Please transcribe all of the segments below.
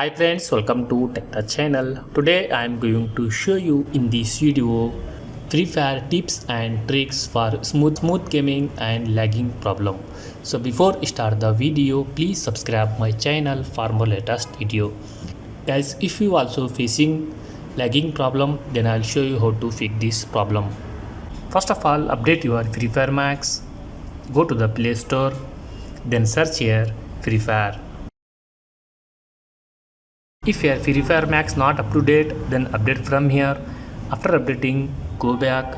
Hi friends, welcome to Tech channel. Today I am going to show you in this video Free Fire tips and tricks for smooth gaming and lagging problem. So before start the video, please subscribe my channel for more latest video. Guys, if you also facing lagging problem, then I'll show you how to fix this problem. First of all, update your Free Fire Max. Go to the Play Store, then search here Free Fire. If your Free Fire Max not up to date, then update from here. After updating, go back.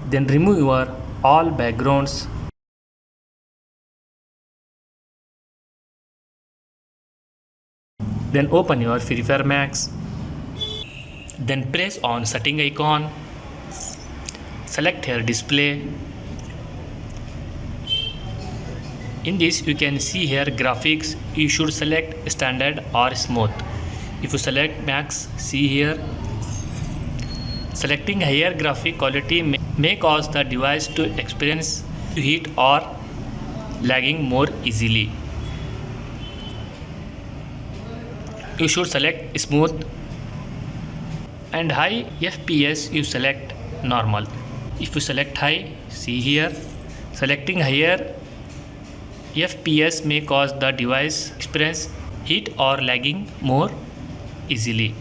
Then remove your all backgrounds. Then open your Free Fire Max. Then press on setting icon. Select here display. In this you can see here graphics. You should select standard or smooth. If you select max, see here. Selecting higher graphic quality may cause the device to experience heat or lagging more easily. You should select smooth, and high FPS you select normal. If you select high, see here, selecting higher FPS may cause the device experience heat or lagging more easily.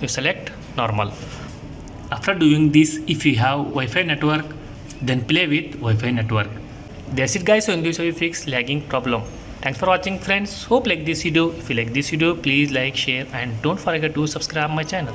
You select normal. After doing this, if you have Wi-Fi network, then play with Wi-Fi network. That's it guys, so in this way we fix lagging problem. Thanks for watching friends. Hope like this video. If you like this video, please like, share and don't forget to subscribe my channel.